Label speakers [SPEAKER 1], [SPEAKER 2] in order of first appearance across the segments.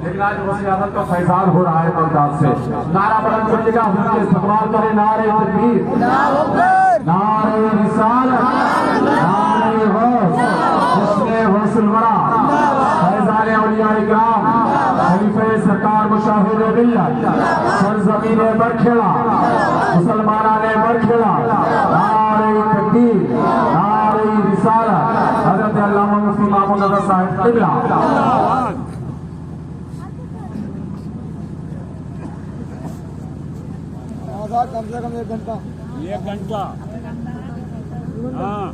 [SPEAKER 1] لیکن آج وزیر اعظم کا فیضان ہو رہا ہے بغداد سے. نعرہ بلند کریے گا، حضور کے استقبال کریں. نعرہ تکبیر، نعرہ رسالت، نعرہ غوث، حسن وصل ورا، فیضان اولیاء کرام، خلیفہ سرکار مشاہد ملت، سرزمین برکھیڑا، مسلمانان برکھیڑا. نعرہ تکبیر، نعرہ رسالت. حضرت علامہ مفتی محمود رضا صاحب قبلہ.
[SPEAKER 2] کم سے کم 1 گھنٹہ. ہاں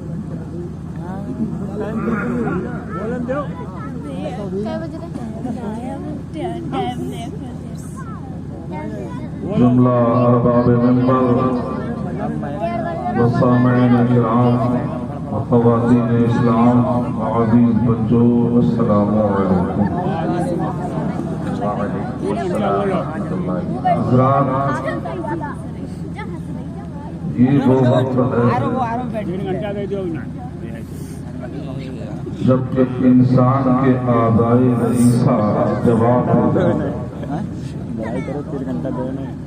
[SPEAKER 3] جملہ ارباب منبر و سامعین کرام و خواتین اسلام عزیز بچوں، السلام علیکم. حضرات، یہ وہ وقت ہے جب کہ انسان کے اعضائے عیسیٰ جواب ہوتے ہیں،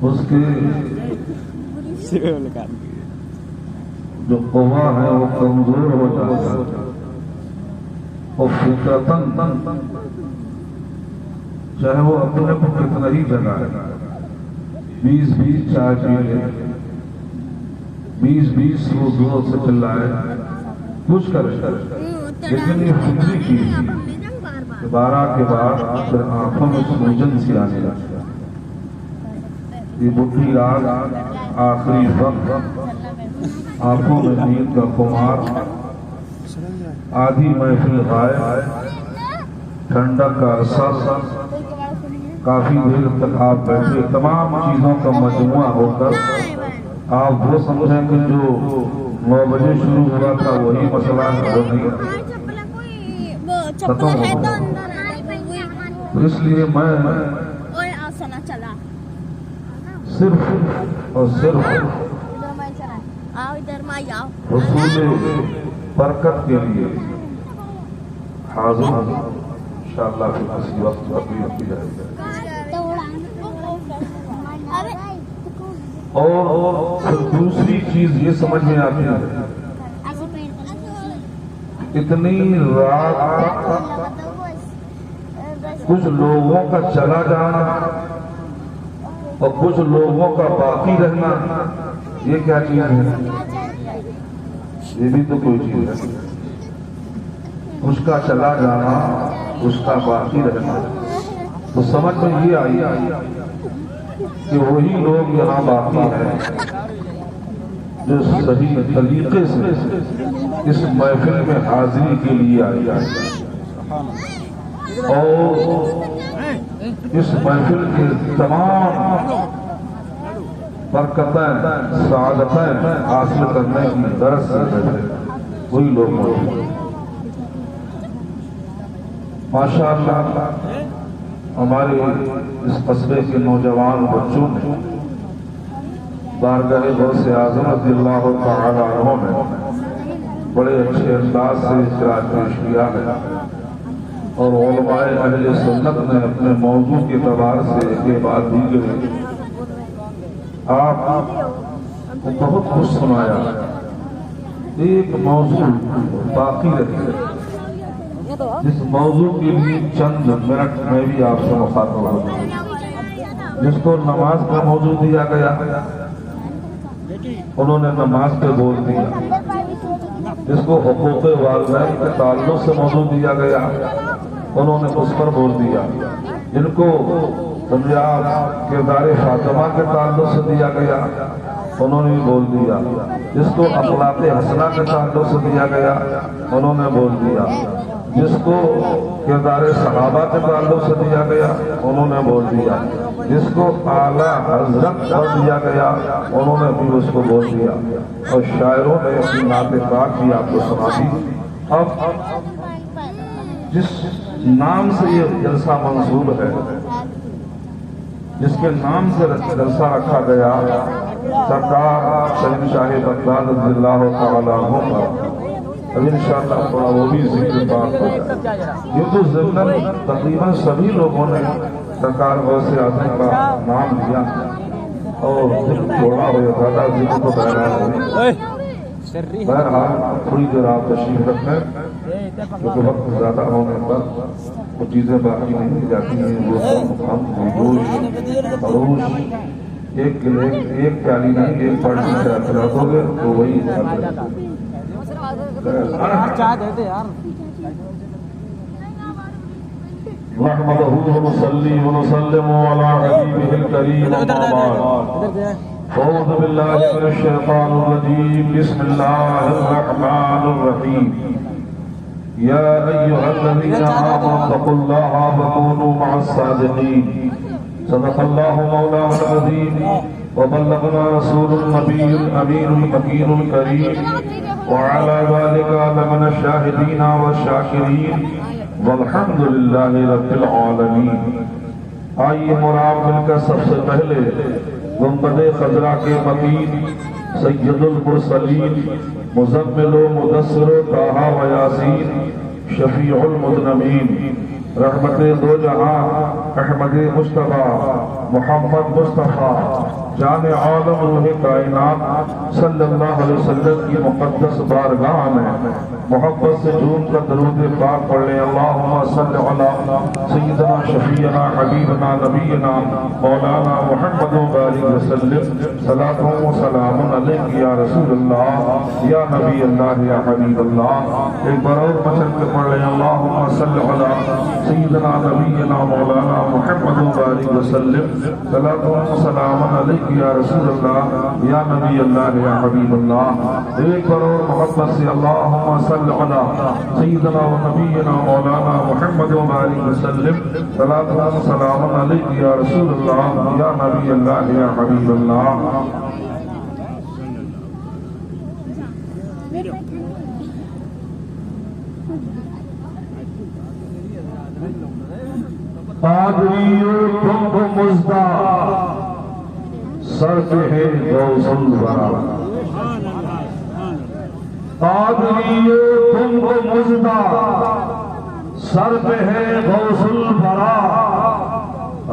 [SPEAKER 3] اس کے جو قوہ ہے وہ کمزور ہو جاتا ہے، اور فطرتاً چاہے وہ اپنے کو کتنا ہی جگائے، 20 چائے پی لے، 20 زور سے چلائے، کچھ کرے، لیکن یہ فطری چیز کہ 12 کے بعد پھر آنکھوں میں سوجن سی آنے لگتا ہے. یہ بڈھی رات، آخری وقت، آنکھوں میں نیند کا خمار، آدھی محفل غائب، ٹھنڈک کا عرصہ، کافی دیر تک آپ بیٹھے، تمام چیزوں کا مجموعہ ہو کر آپ وہ سمجھیں کہ جو 9 بجے شروع ہوا تھا وہی مسئلہ ہے، وہ نہیں ختم ہو. اس لیے میں صرف اور صرف حصول برکت کے لیے حاضر ہوں. انشاءاللہ پھر کسی وقت تقریر کی جائے گی. اور پھر دوسری چیز یہ سمجھ میں آتی ہے، اتنی رات کچھ لوگوں کا چلا جانا اور کچھ لوگوں کا باقی رہنا، یہ کیا چیز ہے؟ یہ بھی تو کوئی چیز ہے. کچھ کا چلا جانا، کچھ کا باقی رہنا. تو سمجھ میں یہ آئی کہ وہی لوگ یہاں باقی ہیں جو صحیح طریقے سے اس محفل میں حاضری کے لیے آئی اور اس محفل کے تمام برکتیں، سعادتیں حاصل کرنے کی غرض سے وہی لوگ موجود ہیں. ماشاءاللہ ہمارے اس قصبے کے نوجوان بچوں نے بارگاہ غوث اعظم رضی اللہ تعالی عنہ میں بڑے اچھے انداز سے اقرار پیش کیا ہے، اور علماء اہل سنت نے اپنے موضوع کے اعتبار سے یہ بات دی گئی. آپ کو بہت کچھ سنایا، ایک موضوع باقی رہے جس موضوع کے لیے چند منٹ میں بھی آپ سے مخاطب ہوں. جس کو نماز کا موضوع دیا گیا انہوں نے نماز پہ بول دیا، جس کو حقوق والدین کے تعلق سے موضوع دیا گیا انہوں نے اس پر بول دیا، جن کو دریاب کردار فاطمہ کے تعلق سے دیا گیا انہوں نے بھی بول دیا، جس کو اخلاق حسنہ کے تعلق سے دیا گیا انہوں نے بول دیا، جس کو کردار صحابہ کے تعلق سے دیا گیا انہوں نے بول دیا، جس کو اعلیٰ حضرت پر دیا گیا انہوں نے بھی اس کو بول دیا، اور شاعروں نے اپنی نعت پاک بھی آپ کو سنا دی. اب جس نام سے یہ جلسہ منسوب ہے، جس کے نام سے جلسہ رکھا گیا، سرکار شہنشاہ بغداد رضی اللہ تعالی عنہ کا اب انشاءاللہ تھوڑا وہ بھی ذکر بات ہوگا۔ یہ تو ضمن تقریباً سبھی لوگوں نے سرکار غوث اعظم کا نام لیا اور تھوڑا ہو زیادہ ذکر تو بہرحال نہیں۔ بہرحال تھوڑی دیر آپ تشریف رکھیں کیونکہ وقت زیادہ ہونے پر وہ چیزیں باقی نہیں جاتی ہیں۔ وہ ہم گوشت خروش ایک پیالی نہیں ایک پارٹی سے کھلا دو گے تو وہی نحمده ونصلي ونسلم على حبيبه الكريم أما بعد أعوذ بالله من الشيطان الرجيم بسم الله الرحمن الرحيم يا أيها الذين آمنوا اتقوا الله وكونوا مع الصادقين صدق الله مولانا العظيم وبلغنا رسول النبي الأمين المكين الكريم وعلى ذلك لمن الشاهدين والشاكرين والحمد للہ رب العالمین۔ آئیے مرام مل کر سب سے پہلے گنبد خضرا کے مکین سید المرسلین مزمل و مدثر و طٰہٰ و یاسین شفیع المذنبین رحمت دو جہاں احمد مصطفیٰ محمد مصطفیٰ جان عالم روح کائنات صلی اللہ علیہ وسلم کی مقدس بارگاہ میں محبت سے جھوم کر درود پاک پڑھ لیں۔ اللہم صلی علی سیدنا شفیعنا حبیبنا نبینا مولانا محمد بارک وسلم صلاۃ و سلام علیک یا رسول اللہ یا نبی اللہ یا حبیب اللہ۔ ایک بار اور مچل کے پڑھ لیں۔ اللہم صلی علی سیدنا نبینا مولانا محمد بارک وسلم صلاۃ و سلام علیک یا رسول اللہ یا نبی اللہ یا حبیب اللہ۔ ایک بار اور محبت سے اللہم صلی علی سیدنا و نبینا مولانا محمد بارک وسلم صلاۃ و سلام علیک یا رسول اللہ یا نبی اللہ یا حبیب اللہ۔ قادریو تم کو مزدہ سر پہ ہے غوث الورا۔ قادریو تم کو مزدہ سر پہ ہے غوث الورا۔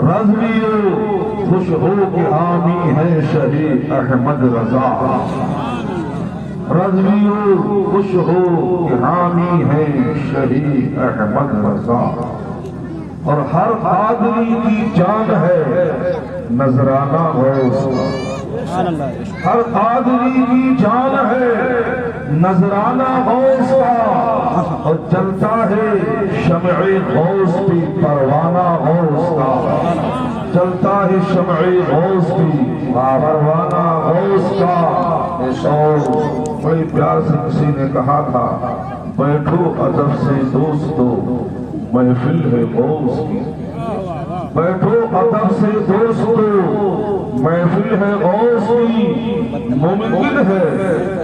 [SPEAKER 3] رضویو خوش ہو کہ حامی ہے شہید احمد رضا۔ رضویو خوش ہو کہ حامی ہے شہید احمد رضا۔ اور ہر قادری کی جان ہے نذرانہ غوث کا۔ ہر قادری کی جان ہے نذرانہ غوث کا، اور چلتا ہے شمع غوث بھی پروانہ غوث کا۔ چلتا ہے شمع غوث بھی پروانہ غوث کا۔ اور بڑے پیار سے کسی نے کہا تھا بیٹھو ادب سے دوستو محفل ہے غوث کی۔ بیٹھو ادب سے دوستو محفل ہے غوث کی۔ ممکن ہے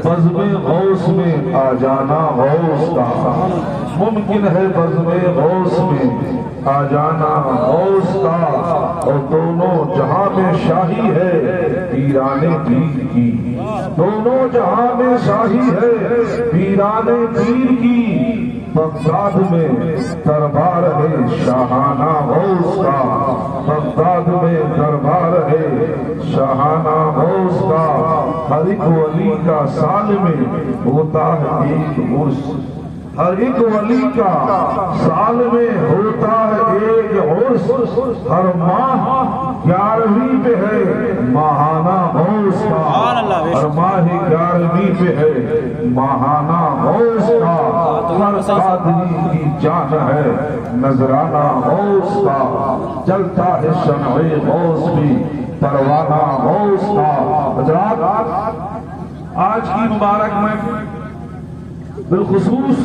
[SPEAKER 3] بزم غوث میں آ جانا غوث کا۔ ممکن ہے بزم غوث میں آ جانا غوث کا۔ اور دونوں جہاں میں شاہی ہے پیران پیر کی۔ دونوں جہاں میں شاہی ہے پیران پیر کی۔ بغداد میں دربار ہے شاہانہ غوث کا۔ بغداد میں دربار ہے شاہانہ غوث کا۔ ہر ایک ولی کا سال میں ہوتا ہے ایک عرس۔ ہر ایک ولی کا سال میں ہوتا ہے ایک عرس۔ ہر ماہ 11ویں پہ ہے ماہانہ غوث کا۔ ہر ماہ 11ویں پہ ہے ماہانہ غوث کا۔ ہر قادری کی جان ہے نذرانہ غوث کا۔ چلتا ہے شمع غوث بھی پروانہ غوث کا۔ حضرات آج کی مبارک میں بالخصوص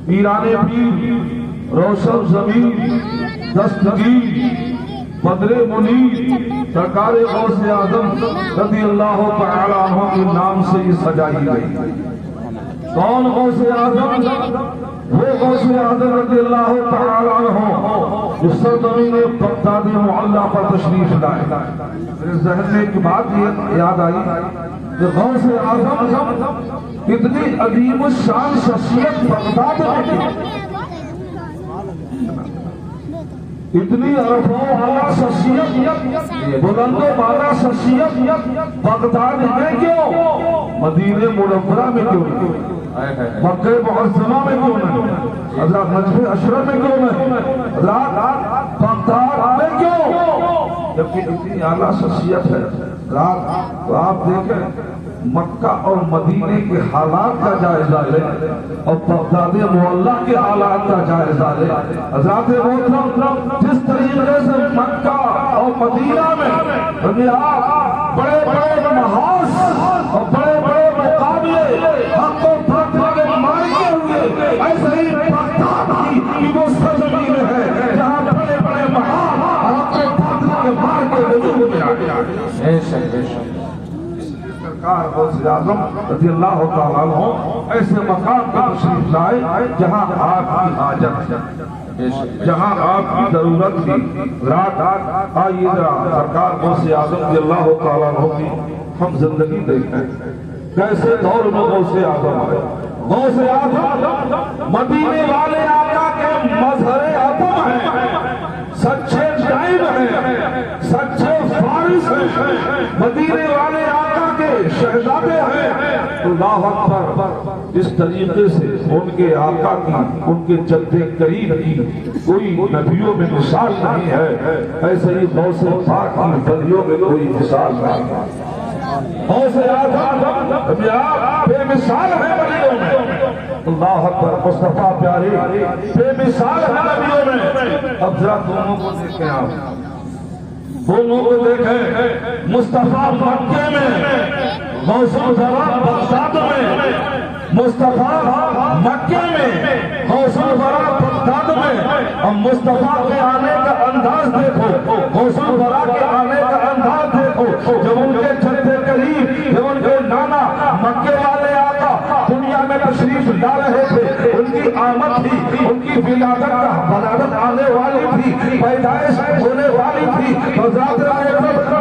[SPEAKER 3] پیران پیر روشن زمین دستگیر بدر منیر سرکار غوث اعظم رضی اللہ تعالی عنہ کے نام سے یہ سجائی گئی۔ کون غوث اعظم؟ وہ غوث اعظم رضی اللہ تعالی عنہ جو سرزمین بغداد معلیٰ پر تشریف لائے۔ میرے ذہن میں ایک بات یاد آئی کہ غوث اعظم اتنی عظیم الشان شخصیت بغداد میں تھی، اتنی عرفہ و اعلیٰ شخصیت، بلند و بالا شخصیت بغداد میں کیوں، مدینہ منورہ میں کیوں نہیں، مکہ معظمہ میں کیوں نہیں، حضرت نجف اشرف میں کیوں نہیں، حضرت بغداد میں کیوں، جبکہ اتنی اعلیٰ شخصیت ہے۔ تو آپ دیکھیں مکہ اور مدینے کے حالات کا جائزہ لیں اور بغداد معلیٰ کے حالات کا جائزہ لیں۔ حضرات محترم، جس طریقے سے مکہ اور مدینہ میں آپ بڑے بڑے محاذ اور بڑے بڑے مقابلے حق و باطل کے مارے ہوئے، ایسے ہی بغداد کی وہ سرزمین ہے جہاں بڑے بڑے محاذ اور حق و باطل کے مار کے وجود میں آ گیا۔ سرکار غوث اعظم رضی اللہ تعالیٰ عنہ ایسے مقام پر تشریف لائے جہاں آپ کی حاجت تھی، جہاں آپ کی ضرورت تھی۔ رات آئیے ذرا سرکار غوث اعظم رضی اللہ تعالیٰ عنہ کی ہم زندگی دیکھیں، کیسے دور میں غوث اعظم آئے۔ غوث اعظم مدینے والے آقا کے مظہر عظم ہیں، سچے نائب ہیں، سچے فارس ہیں، مدینے والے آقا کے شہزادے ہیں۔ اللہ اکبر، اس طریقے سے ان کے آقا کی، ان کے جد کریم کی کوئی نبیوں میں مثال نہیں ہے، ایسے ہی غوث پاک کی ولیوں میں کوئی مثال نہیں ہے۔ غوث اعظم بے مثال ہے ولیوں میں، اللہ اکبر، مصطفیٰ پیارے بے مثال ہے نبیوں میں۔ اب ذرا دونوں کو دیکھیں، آپ دونوں کو دیکھیں، مصطفیٰ مکے میں، غوث الورا بغداد میں، مصطفیٰ مکے میں، غوث الورا بغداد میں، اور مصطفیٰ کے آنے کا انداز دیکھو، غوث الورا کے آنے کا انداز دیکھو، جب ان کے جد قریب، جب ان کے نانا مکے والے آقا دنیا میں تشریف لا رہے تھے، ان کی آمد تھی، ان کی ولادت آنے والی تھی، پیدائش ہونے والی تھی،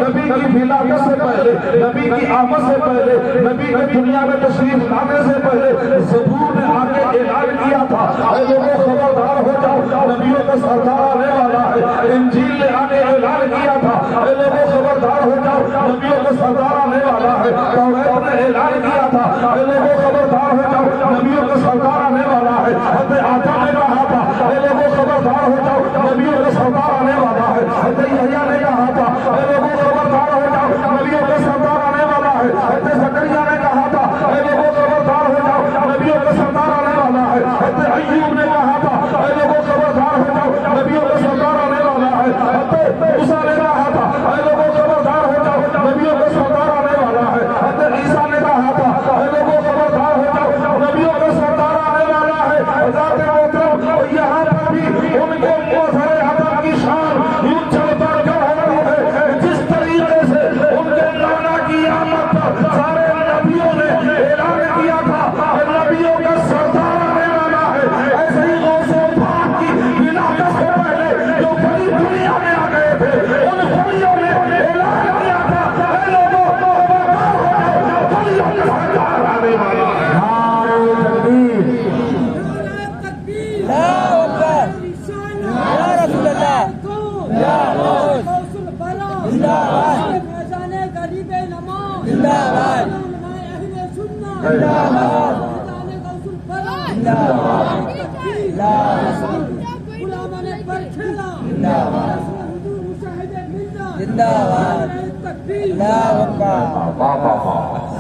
[SPEAKER 3] نبی کی ولادت سے پہلے، نبی کی آمد سے پہلے، نبی کے دنیا میں تشریف لانے سے پہلے زبور نے آ کے اعلان کیا تھا، اے لوگوں خبردار ہو جاؤ، نبیوں کا سردار آنے والا ہے۔ انجیل نے آ کے اعلان کیا تھا، اے لوگوں خبردار ہو جاؤ، نبیوں کا سردار آنے والا ہے۔ توریت نے اعلان کیا تھا، اے لوگوں خبردار ہو جاؤ، نبیوں کا سردار آنے والا ہے۔ حضرت آدم نے کہا تھا، اے لوگوں خبردار ہو جاؤ، نبیوں کا سردار آنے والا ہے۔ حضرت یحییٰ نے کہا تھا، اے لوگوں خبردار ہو جاؤ، نبیوں کا سردار آنے والا ہے۔ حضرت زکریا نے کہا تھا، اے لوگوں خبردار ہو جاؤ، نبیوں کا سردار آنے والا ہے۔ حضرت ایوب نے کہا تھا، اے لوگوں خبردار ہو جاؤ، نبیوں کا سردار آنے والا ہے۔ حضرت موسیٰ نے کہا تھا، اے لوگوں خبردار ہو جاؤ، نبیوں کا سردار آنے والا ہے۔ حضرت عیسیٰ نے کہا تھا، اے لوگوں خبردار ہو جاؤ، نبیوں کا سردار آنے والا ہے۔ حضرت محترم، یہاں پر بھی ان کے مظہر عظم کی شان یوں چل بڑھ کر ہوتی ہے، جس طریقے سے ان کے نانا کی آمد پر سارے نبیوں نے اعلان کیا تھا کہ نبیوں کا سردار آنے والا ہے، ایسے ہی غوث پاک کی ولادت سے پہلے جو بڑی دنیا میں آ گئے تھے، ان بڑیوں نے اعلان کیا تھا، اے لوگوں خبردار ہو جاؤ، بڑیوں کا سردار آنے والا ہے۔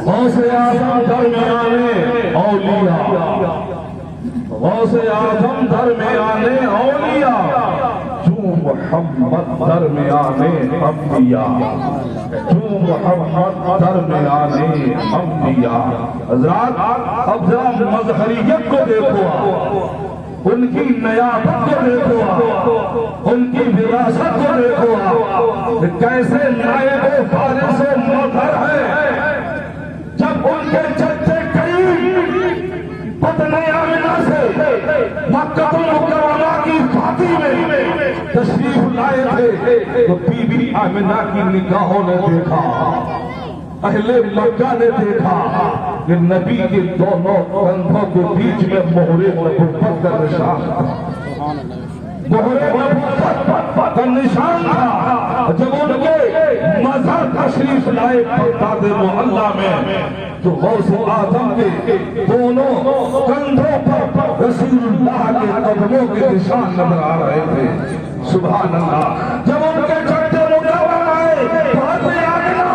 [SPEAKER 3] غوث اعظم درمیانے اولیاء، غوث اعظم درمیانے اولیاء، جو محمد درمیانے انبیاء، جو محمد درمیانے انبیاء۔ حضرات اب ذرا مظہریت کو دیکھو، ان کی نیابت کو دیکھو، ان کی وراثت کو دیکھو، کیسے نائب و فارس و مظہر ہے۔ جب ان کے چچے کریم بطن آمنہ سے مکہ المکرمہ کی فاتی میں تشریف لائے تھے، تو بی بی آمنہ کی نگاہوں نے دیکھا اہل مکہ نے دیکھا کہ نبی کے دونوں کندھوں کے بیچ میں مہر نبوت کا نشان تھا، مہر نبوت کا نشان تھا۔ جب ان کے مزار تشریف لائے بغداد معلیٰ میں تو غوث اعظم کے دونوں کندھوں پر رسول اللہ کے قدموں کے نشان نظر آ رہے تھے۔ سبحان اللہ۔ جب ان کے چڑھتے مقام آئے تو حضرت آمنہ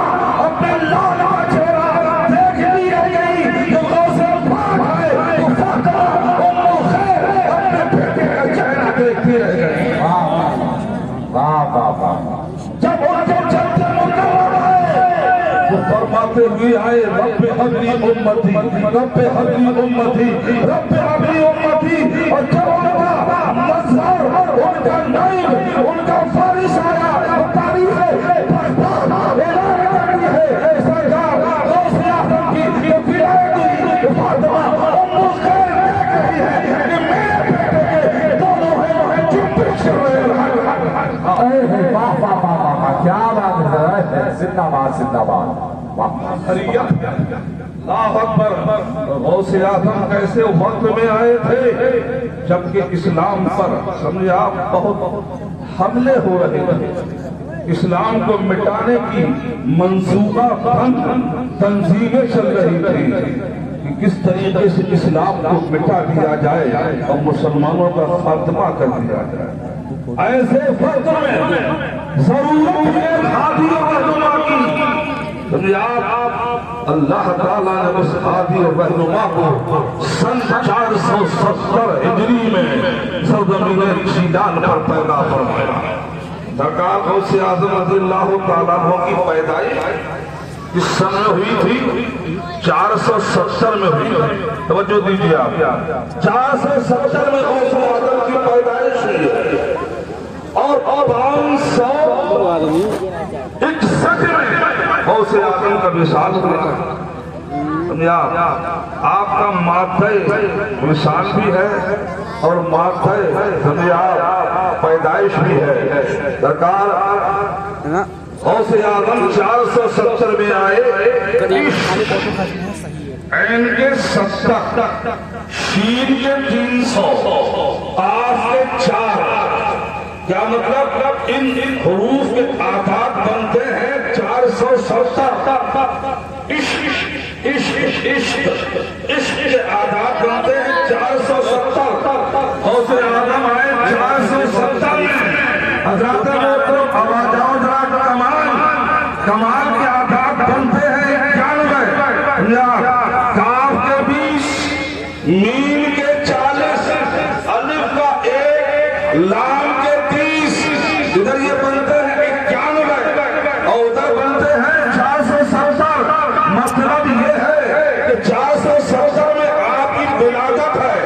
[SPEAKER 3] اپنے لال کا چہرہ دیکھ لیا گئی، جب غوث پاک آئے تو فاطمہ ام خیر اپنے بیٹے کا چہرہ دیکھتی رہ گئی۔
[SPEAKER 1] واہ واہ واہ۔
[SPEAKER 3] جب ان کے چڑھتے مقام آئے تو فرماتے ہوئے آئے رب حبلی امتی، رب حبلی امتی، رب حبلی امتی۔ اور جب ان کا مظہر، ان کا نائب، ان کا فارس آیا، تاریخ اعلان کرتی ہے سرکار غوث اعظم کی ولایت فاطمہ ام خیر دیکھ رہی ہے کہ میرے بیٹے کے دونوں ہیں جو پیچھے
[SPEAKER 1] واہ واہ واہ واہ، کیا بات ہے، زندہ باد زندہ باد۔
[SPEAKER 3] حریت اللہ اکبر۔ غوث اعظم کیسے وقت میں آئے تھے جبکہ اسلام پر سمجھے آپ بہت حملے ہو رہے تھے، اسلام کو مٹانے کی منصوبہ بند تنظیمیں چل رہی تھی کہ کس طریقے سے اسلام کو مٹا دیا جائے اور مسلمانوں کا خاتمہ کر دیا جائے۔ ایسے وقت میں ضرورت ہے ہادی و رہنما کی۔ اللہ تعالیٰ نے اس ہادی و رہنما کو سن 470 ہجری میں سرزمین شیدان پر پیدا فرمایا۔ سرکار غوث اعظم رضی اللہ تعالیٰ عنہ کی پیدائش اس سن میں ہوئی تھی، 470 میں ہوئی تھی۔ توجہ دیجیے آپ، 470 میں غوث اعظم کی پیدائش ہوئی ہے اور 561 میں غوث اعظم کا وصال ہوا۔ آپ کا ماتھے وصال بھی ہے اور ماتھے پیدائش بھی ہے۔ سرکار غوث اعظم 470 میں آئے، عین کے 70، شین کے 300، قاف کے 4۔ کیا مطلب؟ ان حروف کے آداد بنتے ہیں 470۔ عشق کے آداد بنتے ہیں 470۔ غوث اعظم آئے 470 میں۔ حضرات محترم آواز آؤ ذرا، کمال کے آداد بنتے ہیں 91۔ کاف کے 20، میم کے 40، الف کا 1، لام کے 30۔ ادھر یہ بنتے ہیں 91 اور ادھر بنتے ہیں 470۔ مطلب یہ ہے کہ 470 میں آپ کی ولادت ہے۔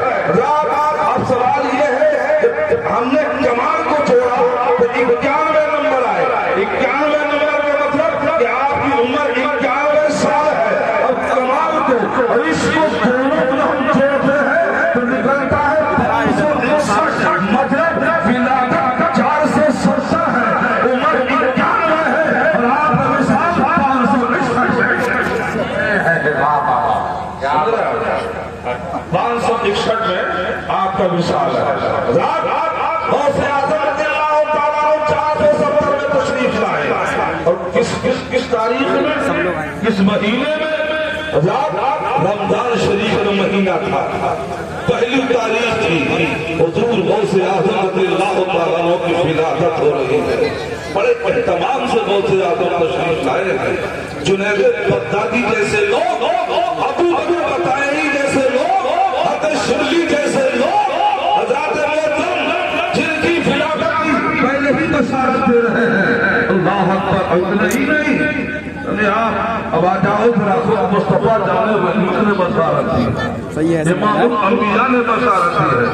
[SPEAKER 3] اب سوال یہ ہے کہ ہم نے کمال کو چھوڑا تو 91 نمبر آئے۔ 91 نمبر کا مطلب کہ آپ کی عمر 91 سال ہے۔ اب کمال کو اور اس کو دونوں کو ہم چھوڑتے ہیں تو نکلتا ہے 561۔ مطلب ولادت 470 ہے، عمر 91 ہے اور آپ کا وصال 561 میں آپ کا وصال ہے۔ غوث اعظم رضی اللہ تعالیٰ عنہ 470 میں تشریف لائے اور کس تاریخ میں، کس مہینے میں؟ رمضان شریف کا مہینہ تھا، پہلی تاریخ تھی۔ حضور غوث اعظم رضی اللہ تعالیٰ عنہ کی ولادت ہو رہی ہے۔ بڑے اہتمام سے غوث اعظم تشریف لائے ہیں۔ جنید بغدادی جیسے لوگ، ابو بطائی جیسے لوگ، حضرت شبلی جیسے لوگ، حضرات محترم جن کی ولادت کی پہلے ہی بشارت دے رہے ہیں۔ اللہ اکبر۔ اتنا ہی نہیں، آپ اب آ جاؤ ذرا، خود مصطفیٰ جانے والے نے بشارت دی، امام الانبیاء نے بشارت دی ہے۔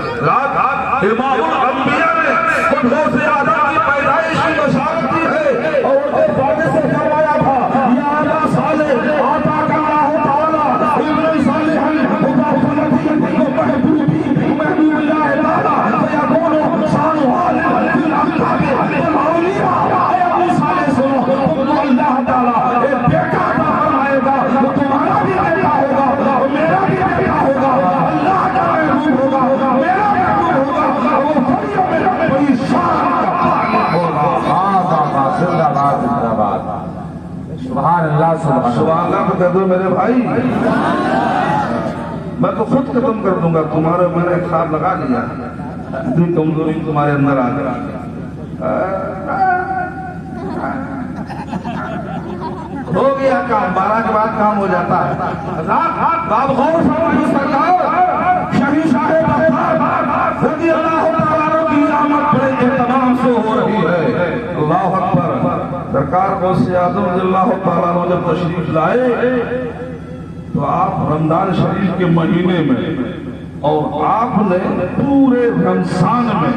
[SPEAKER 3] امام الانبیاء نے خود غوث اعظم کی پیدائش کی بشارت دی ہے اور ان کے وعدے سے فرمایا تھا، یا ابا صالح آتاک اللہ تعالی ابن صالح مبارکی محبوبی محبوب اللہ تعالی فیکون شان والد فی الاقطاب والاولیاء۔ اے ابو صالح سنو، اللہ تعالی ایک بیٹا عطا فرمائے
[SPEAKER 1] سبحان اللہ سبحان
[SPEAKER 3] سبحان اللہ کو کہہ دو میرے بھائی، میں تو خود ختم کر دوں گا تمہارے، میں نے حساب لگا لیا، اتنی کمزوری تمہارے اندر آ گئی۔ ہو گیا کام، 12 کے بعد کام ہو جاتا ہے۔ باب غور فرمائیے سرکار شہید صاحب رضی اللہ تعالیٰ عنہ کی آمد بڑے اہتمام سے ہو رہی ہے۔ اللہ اکبر۔ سرکار غوث اعظم رضی اللہ تعالیٰ عنہ جب تشریف لائے تو آپ رمضان شریف کے مہینے میں اور آپ نے پورے رمضان میں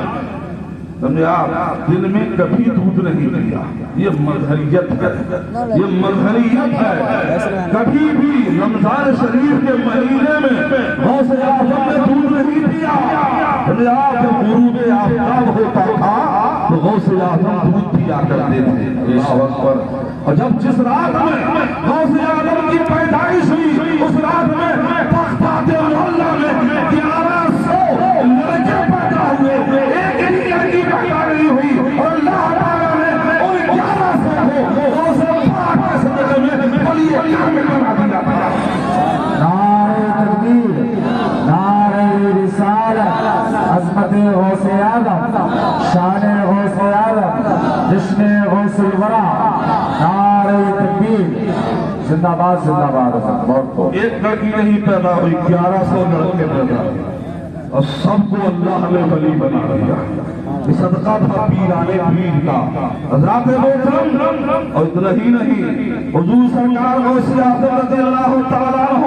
[SPEAKER 3] سمجھے آپ دن میں کبھی دودھ نہیں پیا، یہ مظہریت ہے، یہ مظہریت ہے۔ کبھی بھی رمضان شریف کے مہینے میں غوث اعظم نے دودھ نہیں پیا۔ سمجھے آپ جب غروب آفتاب ہوتا تھا تو غوث اعظم دودھ پیا کرتے تھے۔ اللہ اکبر۔ اور جب جس رات میں غوث اعظم کی پیدائش ہوئی اس رات میں تختہ محلہ میں 1100 لڑکے پیدا ہوئے، ایک ہی لڑکی پیدا نہیں ہوئی، اور اللہ تعالیٰ نے ان 1100 کو غوث پاک کے صدقے میں ولی کامل بنا دیا تھا۔
[SPEAKER 1] نعرہ تکبیر، نعرہ رسالت، عظمت غوث اعظم، شان غوث اعظم، جشن غوث الورا، نعرہ تکبیر، زندہ باد زندہ باد۔ بہت کو
[SPEAKER 3] ایک لڑکی نہیں پیدا ہوئی، 1100 لڑکے پیدا ہوئے، اور سب کو اللہ نے ولی بنا دیا۔ یہ صدقہ تھا پیرانے پیر کا۔ حضرات محترم، اور اتنا ہی نہیں، حضور سرکار غوث اعظم رضی اللہ تعالیٰ عنہ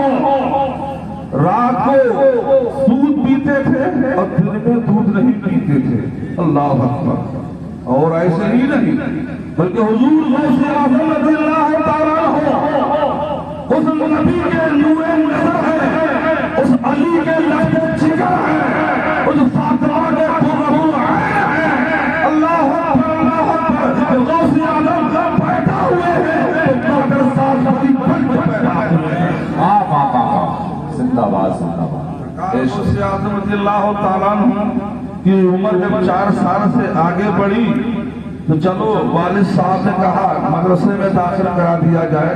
[SPEAKER 3] رات کو دودھ پیتے تھے اور دن میں دودھ نہیں پیتے تھے۔ اللہ اکبر۔ اور ایسے ہی نہیں بلکہ حضور غوث اعظم رضی اللہ تعالیٰ عنہ اس نبی کے نور نظر ہے، اس علی کے لشکر جگر ہے، اس فاطمہ کے قربان ہے۔ اللہ اکبر، اللہ اکبر۔ غوث اعظم پیدا ہوئے ہیں تو 12 سال بن کے پیدا ہوئے ہیں۔
[SPEAKER 1] زندہ باد زندہ باد۔
[SPEAKER 3] غوث اعظم رضی اللہ تعالیٰ عنہ کی عمر جب 4 سال سے آگے بڑھی تو چلو والد صاحب نے کہا مدرسے میں داخل کرا دیا جائے،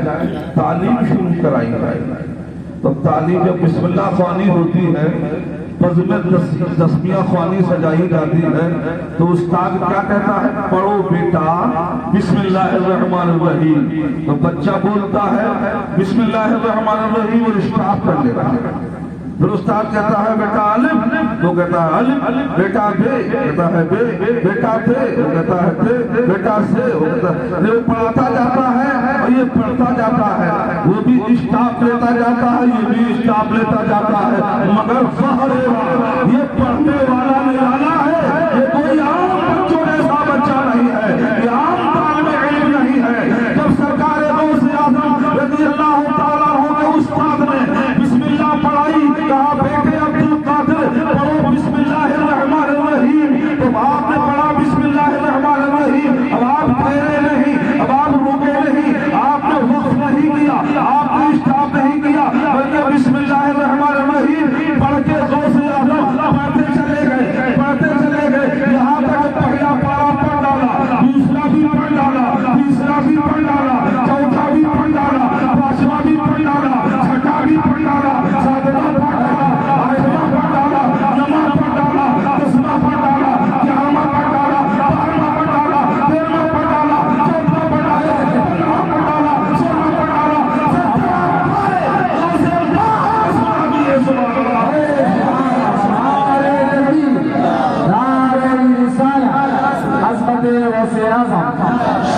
[SPEAKER 3] تعلیم شروع کرائی جائے۔ تو تعلیم جب بسم اللہ خوانی ہوتی ہے، میں دسمیاں خوانی سجائی جاتی ہے، تو استاد کیا کہتا ہے؟ پڑھو بیٹا بسم اللہ الرحمن الرحیم۔ تو بچہ بولتا ہے بسم اللہ الرحمن الرحیم اور اسٹاپ کر لیتا ہے۔ پھر استاد کہتا ہے بیٹا الف، تو کہتا ہے الف، بیٹا بے، کہتا ہے بے، بیٹا تے، وہ کہتا ہے تے، بیٹا سے، وہ کہتا ہے۔ وہ پڑھاتا جاتا ہے اور یہ پڑھتا جاتا ہے، وہ بھی اسٹاپ لیتا جاتا ہے، یہ بھی اسٹاپ لیتا جاتا ہے، مگر فخر یہ پڑھنے والا نرالا ہے، یہ کوئی عام بچوں جیسا بچہ نہیں ہے، یہ عام طالب علم نہیں ہے۔ جب سرکار غوث اعظم رضی اللہ تعالیٰ عنہ کے استاد نے بسم اللہ پڑھائی، کہا بیٹے عبد القادر پڑھو بسم اللہ الرحمن الرحیم، تو آپ نے پڑھا بسم اللہ الرحمن الرحیم۔ اب آپ ٹھہرے نہیں، اب آپ رکے نہیں، آپ نے وقف نہیں کیا، آپ نے اسٹاپ نہیں کیا، بلکہ بسم اللہ الرحمن الرحیم پڑھ کے غوث اعظم پڑھتے چلے گئے، پڑھتے چلے گئے، یہاں تک پہلا پارا پڑھ ڈالا، دوسرا بھی پڑھ ڈالا، تیسرا بھی پڑھ ڈالا، چوتھا بھی پڑھ ڈالا، پانچواں بھی پڑھ ڈالا، چھٹا بھی پڑھ ڈالا، ساتواں پڑھ ڈالا، آٹھواں پڑھ ڈالا، نواں پڑھ ڈالا، 10واں پڑھ ڈالا، 11واں پڑھ ڈالا، 12واں پڑھ ڈالا، 13واں پڑھ ڈالا، 14واں پڑھ ڈالا، 15واں پڑھ ڈالا، 16واں پڑھ ڈالا، 17واں
[SPEAKER 1] غوث اعظم،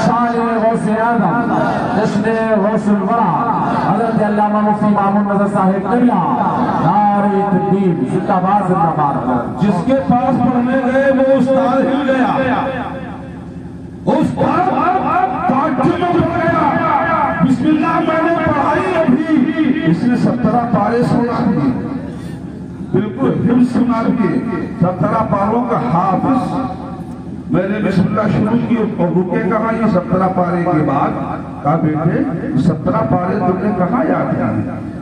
[SPEAKER 1] شان غوث اعظم، جشن غوث الورا، حضرت علامہ مفتی مامون نظر صاحب قبلہ، نعرہ تکبیر، زندہ باد زندہ باد۔
[SPEAKER 3] جس کے پاس پڑھنے گئے وہ استاد ہل گیا، استاد تعجب میں پڑ گیا، بسم اللہ میں نے پڑھائی ابھی، اس نے 17 پارے سنا دیے، بالکل حفظ سنا دیے، 17 پاروں کا حافظ۔ میں نے بسم اللہ شروع کی اور رکے کہا یہ 17 پارے کے بعد، کہا بیٹے 17 پارے تم نے کہاں یاد کیا؟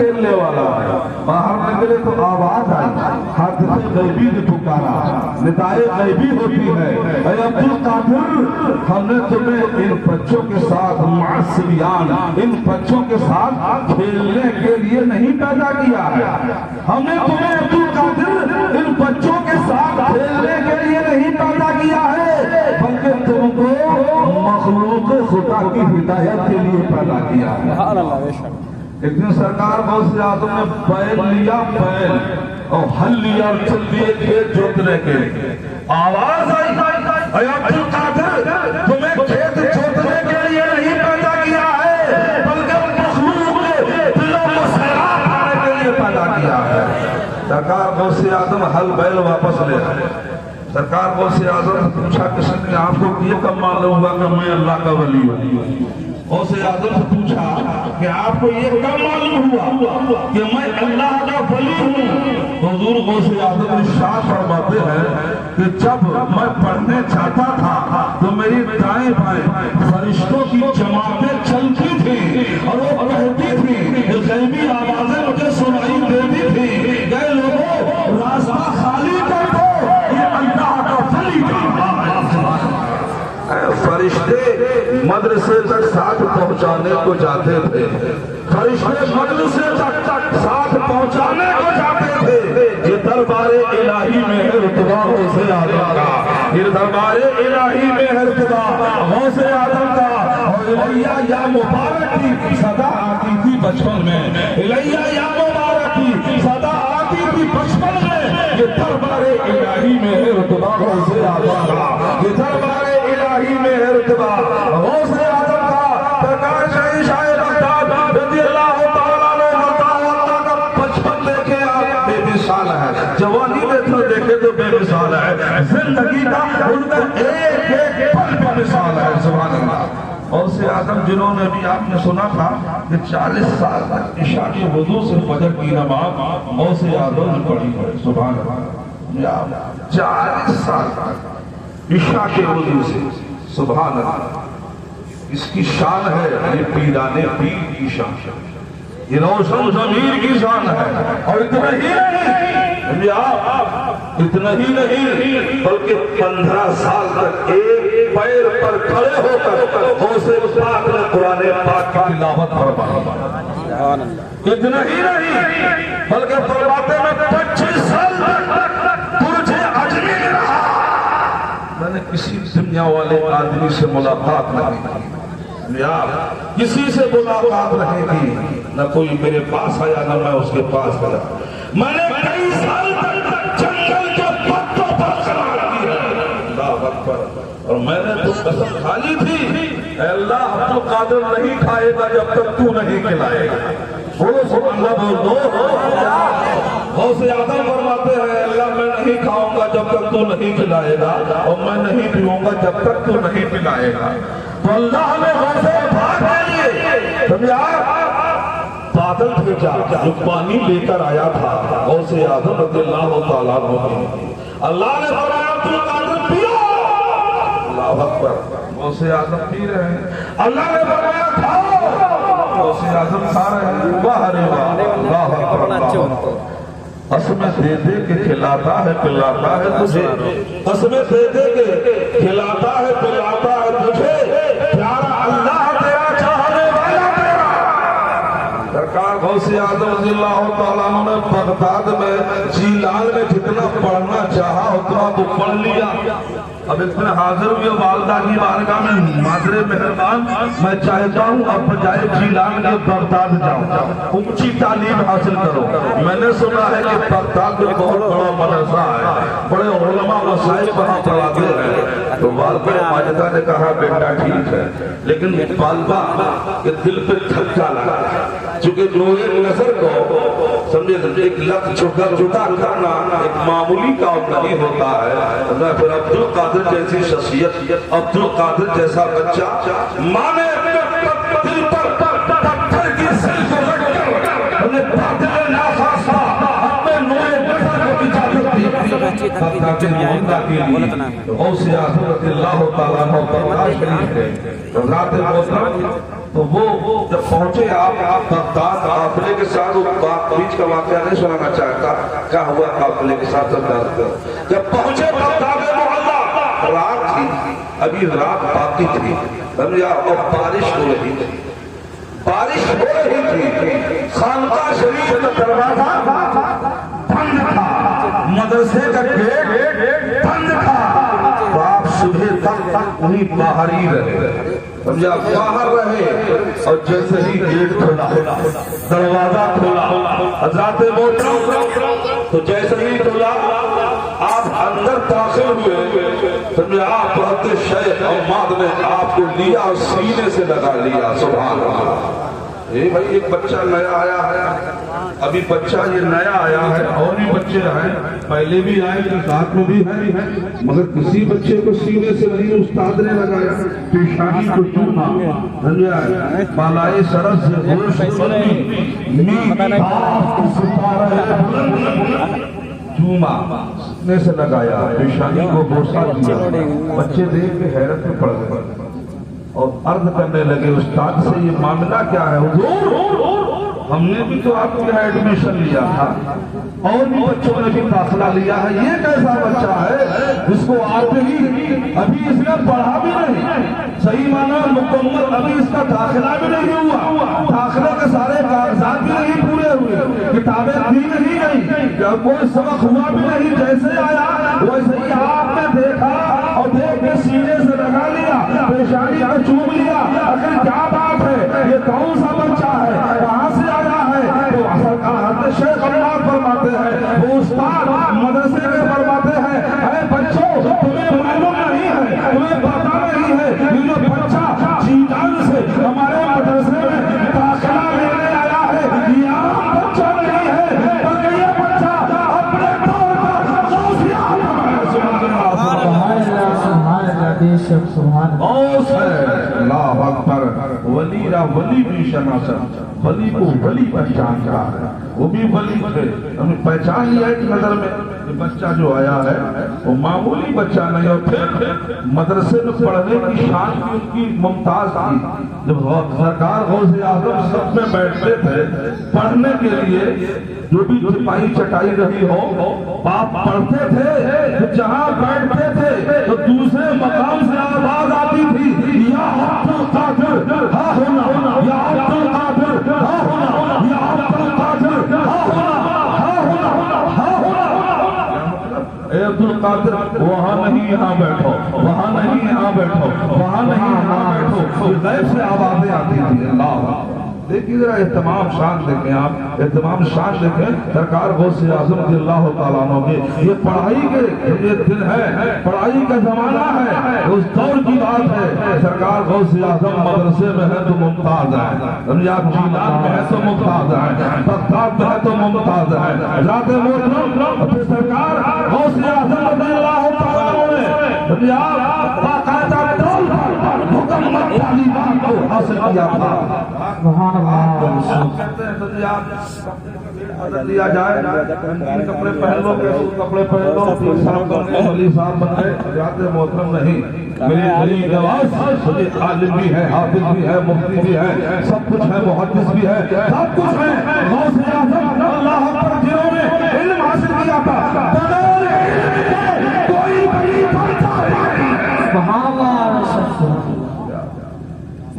[SPEAKER 3] کھیلنے والا ہے. باہر نکلے تو آواز آئی, حادثے غیبی نے پکارا, ندائے غیبی ہوتی ہے. اے عبد القادر, ہم نے تمہیں ان بچوں کے ساتھ معصیان, ان بچوں کے ساتھ کھیلنے کے لیے نہیں پیدا کیا ہے. ہم نے تمہیں عبد القادر ان بچوں کے ساتھ کھیلنے کے لیے نہیں پیدا کیا ہے, بلکہ تم کو مخلوق خدا کی ہدایت کے لیے پیدا کیا ہے. ایک دن سرکار غوث اعظم نے بیل لیا, بیل اور ہل لیا اور چل دیے کھیت جوتنے کے لیے. آواز آئی, اے عبد القادر, تمہیں کھیت جوتنے کے لیے نہیں پیدا کیا ہے, بلکہ مخلوق کے دلوں کو سیراب کرنے کے لیے پیدا کیا ہے. سرکار غوث اعظم ہل بیل واپس لے آئے. سرکار غوث اعظم سے پوچھا, کسی نے آپ کو یہ کب معلوم ہوا کہ میں اللہ کا ولی ہوں؟ غوث اعظم سے پوچھا کہ آپ کو یہ کب معلوم ہوا کہ میں اللہ کا ولی ہوں؟ حضور غوث اعظم ارشاد فرماتے ہیں کہ جب میں پڑھنے جاتا تھا تو میری دائیں بائیں فرشتوں کی جماعتیں چلتی تھیں اور وہ کہتی تھیں, غیبی آوازیں مجھے سنائی دیتی تھیں, کہ لوگوں راستہ خالی کر دو, یہ اللہ کا ولی کا. فرشتے مدرسے تک ساتھ پہنچانے کو جاتے تھے, فرشتے مدرسے تک ساتھ پہنچانے کو جاتے تھے. یہ دربار الہی میں ہے رتبہ غوث اعظم کا, یہ دربار الہی میں ہے رتبہ غوث اعظم کا. اور الیہ یا مبارک کی صدا آتی تھی بچپن میں, الیہ یا مبارک کی صدا آتی تھی بچپن میں. یہ دربار الہی میں ہے رتبہ غوث اعظم کا, یہ دربار الہی میں ہے رتبہ غوث اعظم کا. سرکار شاہی شاہ بغداد رضی اللہ تعالیٰ عنہ مرتا اللہ کا بچپن دیکھے آپ بے مثال ہے, جوانی میں تو دیکھے تو بے مثال ہے, زندگی کا ان کا ایک ایک پل بے مثال ہے. سبحان اللہ. غوث اعظم جنہوں نے بھی آپ نے سنا تھا کہ 40 سال تک عشاء کے وضو سے فجر کی نماز غوث اعظم نے پڑھی ہے. سبحان اللہ. 40 سال تک عشاء کے وضو سے. سبحان اللہ. اس کی شان ہے, یہ پیرانے پیر کی شان ہے, یہ روشن ضمیر کی شان ہے. اور اتنا ہی نہیں, اتنا ہی نہیں بلکہ 15 سال تک ایک پیر پر کھڑے ہو کر غوث پاک نے قرآن پاک کی تلاوت فرمائی. اتنا ہی نہیں بلکہ فرماتے میں 25 سال تک ترجھے اجمیر رہا, میں نے کسی دنیا والے آدمی سے ملاقات نہیں کی, کسی سے ملاقات نہیں کی, نہ کوئی میرے پاس آیا نہ میں اس کے پاس گیا. میں نے کئی سال تک جنگل کے پتوں پر قرار کی ہے. اللہ اکبر. اور میں نے تو قسم کھا لی تھی, اے اللہ عبد القادر نہیں کھائے گا جب تک تو نہیں کھلائے گا. بولو سبحان اللہ, بول دو. غوث اعظم فرماتے ہیں, اللہ میں نہیں کھاؤں گا جب تک تو نہیں کھلائے گا, اور میں نہیں پیوں گا جب تک تو نہیں پلائے گا. تو اللہ نے غوث پاک کے لیے بادل بھیجا جو پانی لے کر آیا تھا غوث اعظم رضی اللہ تعالیٰ عنہ. اللہ نے فرمایا عبد القادر پیو. اللہ اکبر. غوث اعظم پی رہے ہیں. اللہ نے فرمایا کھاؤ. غوث اعظم کھا رہے ہیں. واہ رے واہ. اللہ اکبر. قسمیں دے دے کے کھلاتا ہے پلاتا ہے تجھے, قسمیں دے دے کے کھلاتا ہے پلاتا ہے تجھے, پیارا اللہ تیرا چاہنے والا تیرا. سرکار غوث اعظم رضی اللہ تعالیٰ عنہ نے بغداد میں جیلان میں جتنا پڑھنا چاہا اتنا تو پڑھ لیا. اب اس میں حاضر ہوئے والدہ کی بارگاہ میں, مادر مہربان میں چاہتا ہوں اب بجائے جیلان کے بغداد جاؤں, اونچی تعلیم حاصل کرو. میں نے سنا ہے کہ بغداد میں بہت بڑا مدرسہ ہے, بڑے علماء مسائل وہاں پڑھاتے ہیں. تو والدہ ماجدہ نے کہا بیٹا ٹھیک ہے, لیکن والدہ کے دل پہ دھکا لگا, چونکہ جو ایک نظر کو سمجھے ایک لفظ جدا کرنا ایک معمولی کام نہیں ہوتا ہے. میں پھر عبد القادر جیسی شخصیت, عبد القادر جیسا بچہ ماں نے دل پر پتھر کی سل کو رکھ کر انہیں باطل ناخواستہ اپنے نوئے بٹر کو اجازت دی. بغداد موندہ کے لیے غوث اعظم رضی اللہ تعالیٰ عنہ بغداد شریف گئے. رات محترم تو وہ جب پہنچے آپ بغداد قافلے کے ساتھ، وہ بیچ کا واقعہ نہیں سنانا چاہتا، کیا ہوا قافلے کے ساتھ جب پہنچے بغداد معلیٰ، رات تھی، ابھی رات باقی تھی اور بارش ہو رہی تھی، خانقاہ شریف کا دروازہ بند تھا، مدرسے کا گیٹ بند تھا، تو آپ صبح تک وہیں باہر ہی رہے، باہر رہے، اور جیسے ہی گیٹ کھولا، دروازہ کھولا، حضرات محترم، تو جیسے ہی کھولا آپ اندر داخل ہوئے، آپ پڑھتے شیخ عماد نے آپ کو لیا اور سینے سے لگا لیا، سبحان اللہ۔ بھائی ایک بچہ نیا آیا ہے، ابھی بچہ یہ نیا آیا ہے، اور بھی بچے ہیں پہلے بھی آئے تھے، ساتھ میں بھی ہیں، مگر کسی بچے کو سینے سے نہیں استاد نے لگایا، پیشانی کو چوما، بالائے سرس سے ہوش چوما، سینے سے لگایا، پیشانی کو بوسا دیا، بچے دیکھ کے حیرت میں پڑ گئے اور عرض کرنے لگے استاد سے یہ معاملہ کیا ہے حضور؟ ہم نے بھی تو آپ کے ایڈمیشن لیا تھا اور بھی بچوں نے بھی داخلہ لیا ہے، یہ کیسا بچہ ہے جس کو آتے ہی ابھی اس نے پڑھا بھی نہیں، صحیح معنی مکمل ابھی اس کا داخلہ بھی نہیں ہوا، داخلے کے سارے کاغذات بھی نہیں پورے ہوئے، کتابیں دی نہیں گئی، کوئی سبق ہوا بھی نہیں، جیسے آیا ویسے ہی آپ نے دیکھا اور دیکھ کے سینے سے لگا لیا، پیشانی کو چوم لیا، آخر کیا بات ہے، یہ کون سا بچہ ہے، کہاں سے آیا ہے؟ تو حضرت شیخ عماد فرماتے ہیں، وہ استاد مدرسے میں فرماتے ہیں، اے بچوں تمہیں معلوم نہیں ہے، تمہیں پتہ نہیں ہے، یہ جو بچہ جیدان سے ہمارے مدرسے میں داخلہ لینے آیا ہے، یہ عام بچہ نہیں ہے، بلکہ یہ بچہ اپنے طور پر غوثیات غوث ہے، اللہ اکبر، ولی را ولی بھی شناسا، ولی کو ولی پہچان رہا ہے، وہ بھی ولی تھے، ہمیں پہچان لیا ایک نظر میں کہ بچہ جو آیا ہے وہ معمولی بچہ نہیں، اور پھر مدرسے میں پڑھنے کی شان کی ان کی ممتاز تھی، جب سرکار غوث اعظم سب میں بیٹھتے تھے پڑھنے کے لیے، جو بھی چھپائی چٹائی رہی ہو آپ پڑھتے تھے، تو جہاں بیٹھتے تھے تو دوسرے مقام سے آواز آتی تھی، یا عبد القادر ہاں ہونا، یا عبد القادر ہاں ہونا، یا عبد القادر ہاں ہونا، ہاں ہونا، ہاں ہونا، اے عبد القادر وہاں نہیں یہاں بیٹھو، وہاں نہیں یہاں بیٹھو، وہاں نہیں یہاں بیٹھو، غیب سے آوازیں آتی تھی۔ اللہ دیکھیے ذرا اہتمام شان دیکھیں، آپ اہتمام شان دیکھیں، سرکار غوث اعظم رضی اللہ تعالیٰ عنہ کے، یہ پڑھائی کے یہ دن ہے، پڑھائی کا زمانہ ہے، اس دور کی بات ہے، سرکار غوث اعظم مدرسے میں ہے تو ممتاز ہے، آپ جیلان میں ہے تو ممتاز ہے، بغداد میں ہے تو ممتاز ہے، ذات محترم پھر سرکار غوث اعظم رضی اللہ تعالیٰ عنہ نے آپ باقاعدہ دول پر مکمل تعلیمات کو حاصل کیا تھا۔ کہتے ہیں بدل دیا جائے، کپڑے پہن لو، کپڑے پہن لو، ولی صاحب بن گئے، ذات محترم نہیں، میری نواز عالم بھی ہے، حافظ بھی ہے، مفتی بھی ہے، سب کچھ ہے، محدث بھی ہے، سب کچھ ہے۔ غوث اعظم اللہ پر جنہوں نے علم حاصل کیا تھا، بغیر علم کے کوئی بھی بنتا نہیں۔ سبحان اللہ۔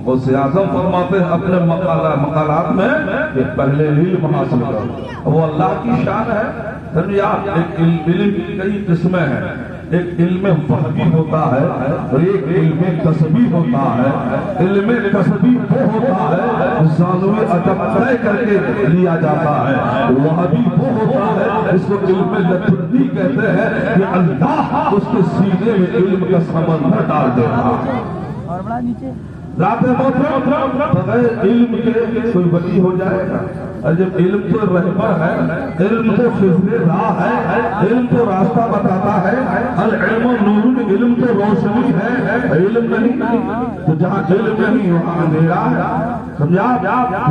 [SPEAKER 3] غوث اعظم فرماتے ہیں اپنے مقالات میں کہ پہلے علم حاصل کرو، وہ اللہ کی شان ہے۔ ایک علم کی کئی قسمیں ہیں، ایک علم فہمی ہوتا ہے اور ایک علم کسبی ہوتا ہے۔ علم کسبی وہ ہوتا ہے ثانوی ادب طے کر کے لیا جاتا ہے، وہ بھی وہ ہوتا ہے اس کو علم لدنی کہتے ہیں کہ اللہ اس کے سینے میں علم کا سمندر ڈال دیتا ہے۔ ذات محترم بغیر علم کے کوئی ولی ہو جائے گا؟ اور جب علم تو رہبر ہے، علم تو خضر راہ ہے، علم تو راستہ بتاتا ہے، العلم نور، علم تو روشنی ہے، علم نہیں تو جہاں علم نہیں وہاں اندھیرا ہے۔ سمجھا؟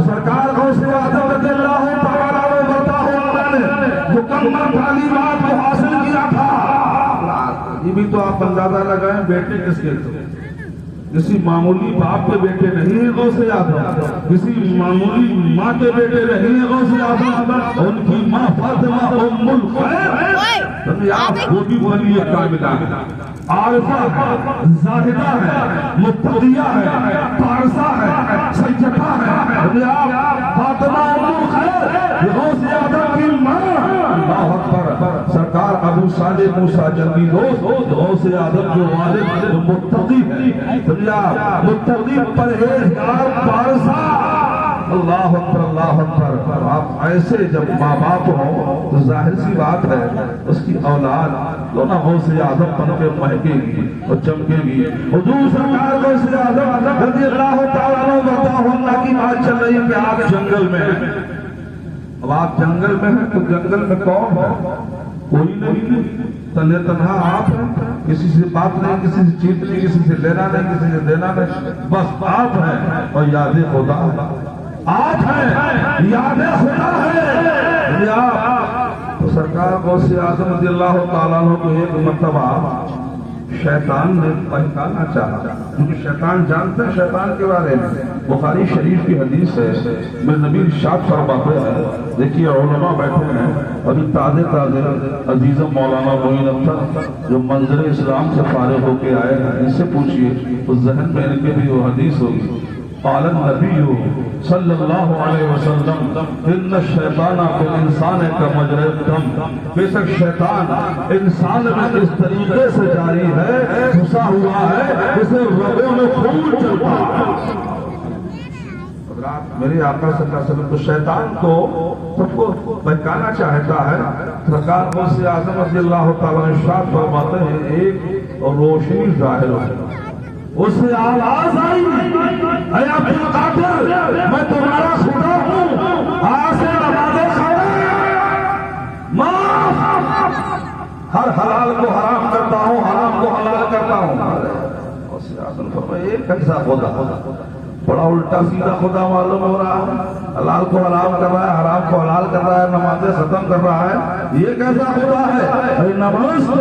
[SPEAKER 3] سرکار غوث اعظم رضی اللہ تعالیٰ عنہ بتا ہوا نے مکمل تعلیمات کو حاصل کیا تھا۔ یہ بھی تو آپ اندازہ لگائیں بیٹے کس کے تھے، کسی معمولی باپ کے بیٹے نہیں ہیں غوث اعظم، کسی معمولی ماں کے بیٹے نہیں ہیں غوث اعظم، ان کی ماں فاطمہ ام الخیر آپ وہ بھی ولی کاملہ ہے، عارفہ ہے، زاہدہ ہے، متقیہ ہے، پارسہ ہے، سیدہ ہے، آپ فاطمہ ام الخیر غوث اعظم کی ماں۔ اللہ اکبر۔ سرکار ابو صالح موسیٰ جنگی غوث اعظم جو والد متقی ہے، متقی پرہیزگار پارسا۔ اللہ اکبر اللہ اکبر۔ آپ ایسے جب ماں باپ ہوں تو ظاہر سی بات ہے اس کی اولاد تو نہ غوث اعظم بن کے مہکے گی اور چمکے گی۔ حضور سرکار غوث اعظم رضی اللہ تعالیٰ عنہ کی بات چل رہی ہے کہ آپ جنگل میں ہیں۔ اب آپ جنگل میں ہیں تو جنگل میں کون ہے؟ کوئی نہیں، تنہا تنہا آپ ہیں، کسی سے بات نہیں، کسی سے چیت نہیں، کسی سے لینا نہیں، کسی سے دینا نہیں، بس آپ ہیں اور یاد خدا ہے۔ آپ ہیں، یاد خدا ہے۔ تو سرکار غوث اعظم رضی اللہ تعالیٰ عنہ کو ایک مرتبہ شیطان نے بہکانا چاہا، کیونکہ شیطان جانتے ہیں شیطان کے بارے میں۔ بخاری شریف کی حدیث ہے، میرے نبی ارشاد فرماتے ہیں، دیکھیے علماء بیٹھے ہیں ابھی تازے عزیزم مولانا معین اختر جو منظر اسلام سے فارغ ہو کے آئے ہیں، ان سے پوچھئے تو ذہن میں ان کے بھی وہ حدیث ہوگی۔ قال النبی صلی اللہ علیہ وسلم ان الشیطان بالانسان کا مجرى الدم، بے شک شیطان انسان میں اس طریقے سے جاری ہے، گھسا ہوا ہے جسے رگوں میں خون چلتا ہے۔ میرے آقا صلی اللہ علیہ وسلم تو شیطان کو سب کو بہکانا چاہتا ہے۔ سرکار غوث اعظم رضی اللہ تعالیٰ ارشاد فرماتے ہیں ایک روشنی ظاہر ہوئی، اس سے آواز آئی، اے عبد القادر میں تمہارا خدا ہوں، آج سے نمازیں کھڑا معاف، ہر حلال کو حرام کرتا ہوں، حرام کو حلال کرتا ہوں۔ غوث اعظم فرمایا یہ کیسا خدا؟ بڑا الٹا سیدھا خدا معلوم ہو رہا ہے، حلال کو حرام کر رہا ہے، حرام کو حلال کر رہا ہے، نمازیں ختم کر رہا ہے، یہ کیسا خدا ہے؟ نماز تو